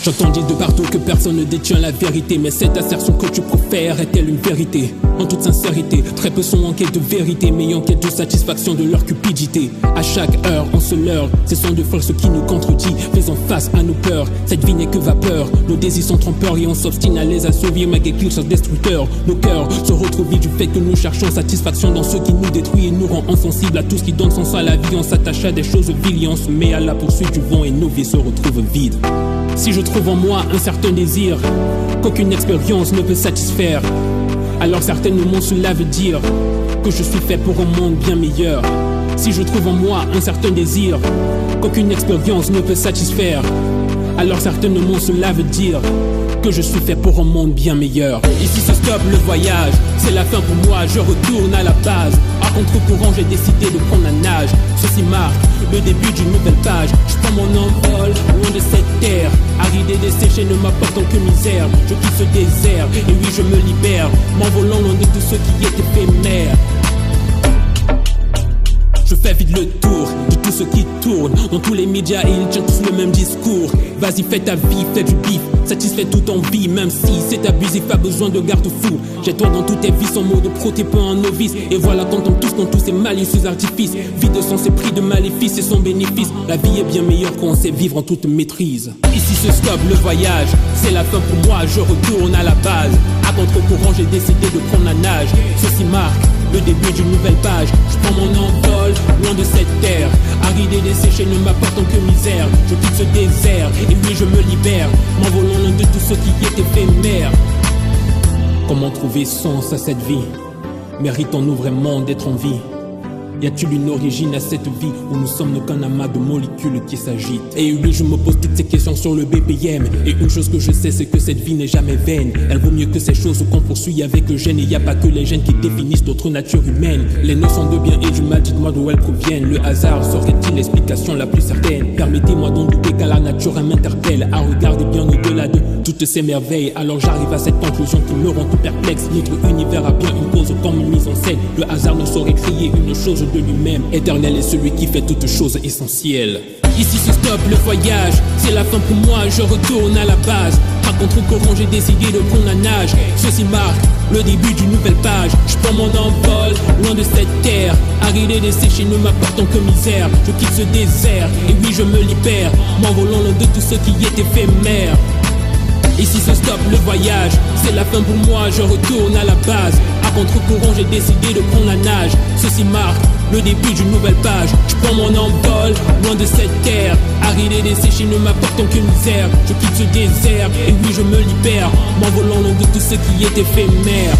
J'entends dire de partout que personne ne détient la vérité, mais cette assertion que tu profères est-elle une vérité? En toute sincérité, très peu sont en quête de vérité, mais en quête de satisfaction de leur cupidité. À chaque heure, on se leurre, c'est son de force qui nous contredit. Faisons face à nos peurs, cette vie n'est que vapeur. Nos désirs sont trompeurs et on s'obstine à les assouvir, malgré qu'ils soient destructeurs. Nos cœurs se retrouvent vides du fait que nous cherchons satisfaction dans ce qui nous détruit et nous rend insensibles à tout ce qui donne sens à la vie. On s'attache à des choses viles et on se met à la poursuite du vent et nos vies se retrouvent vides. Si je trouve en moi un certain désir qu'aucune expérience ne peut satisfaire, alors certainement cela veut dire que je suis fait pour un monde bien meilleur. Si je trouve en moi un certain désir qu'aucune expérience ne peut satisfaire, alors certainement cela veut dire que je suis fait pour un monde bien meilleur. Ici se stoppe le voyage, c'est la fin pour moi, je retourne à la base. À contre-courant j'ai décidé de prendre la nage. Ceci marque le début d'une nouvelle page. Je prends mon envol, loin de cette terre aride et desséchée ne m'apportant que misère. Je quitte ce désert, et oui je me libère, m'envolant loin de tout ce qui est éphémère. Je fais vite le tour de tout ce qui tourne dans tous les médias et ils tiennent tous le même discours. Vas-y fais ta vie, fais du bif, satisfais toute envie, même si c'est abusif, pas besoin de garde-fou. Jette-toi dans toutes tes vies sans mot de pro, t'es pas un novice. Et voilà qu'entend tous dans tous ces malicieux artifices. Vie de sens et prix de maléfices et son bénéfice. La vie est bien meilleure quand on sait vivre en toute maîtrise. Ici se stoppe le voyage, c'est la fin pour moi, je retourne à la base. À contre-courant j'ai décidé de prendre la nage. Ceci marque le début d'une nouvelle page. Je prends mon envol, loin de cette terre aride et desséchée ne m'apportant que misère. Je quitte ce désert, et oui je me libère, m'envolant loin de tout ce qui est éphémère. Comment trouver sens à cette vie? Méritons-nous vraiment d'être en vie? Y a-t-il une origine à cette vie où nous sommes qu'un amas de molécules qui s'agitent? Et oui, je me pose toutes ces questions sur le BPM. Et une chose que je sais, c'est que cette vie n'est jamais vaine. Elle vaut mieux que ces choses qu'on poursuit avec le gène. Et y a pas que les gènes qui définissent notre nature humaine. Les notions de bien et du mal, dites-moi d'où elles proviennent. Le hasard serait-il l'explication la plus certaine? Permettez-moi donc douter qu'à la nature elle m'interpelle, à regarder bien au-delà de toutes ces merveilles. Alors j'arrive à cette conclusion qui me rend tout perplexe. Notre univers a bien une cause comme une mise en scène. Le hasard ne saurait créer une chose de lui-même. Éternel est celui qui fait toutes choses essentielles. Ici se stoppe le voyage, c'est la fin pour moi, je retourne à la base. À contre-courant j'ai décidé de prendre la nage. Ceci marque le début d'une nouvelle page. Je prends mon envol, loin de cette terre aride et desséchée ne m'apportant que misère. Je quitte ce désert, et oui je me libère, m'envolant loin de tout ce qui est éphémère. Ici se stoppe le voyage, c'est la fin pour moi, je retourne à la base. À contre-courant j'ai décidé de prendre la nage. Ceci marque le début d'une nouvelle page. Je prends mon envol, loin de cette terre aride et desséchée ne m'apportant que misère. Je quitte ce désert, et oui je me libère, m'envolant loin de tout ce qui est éphémère.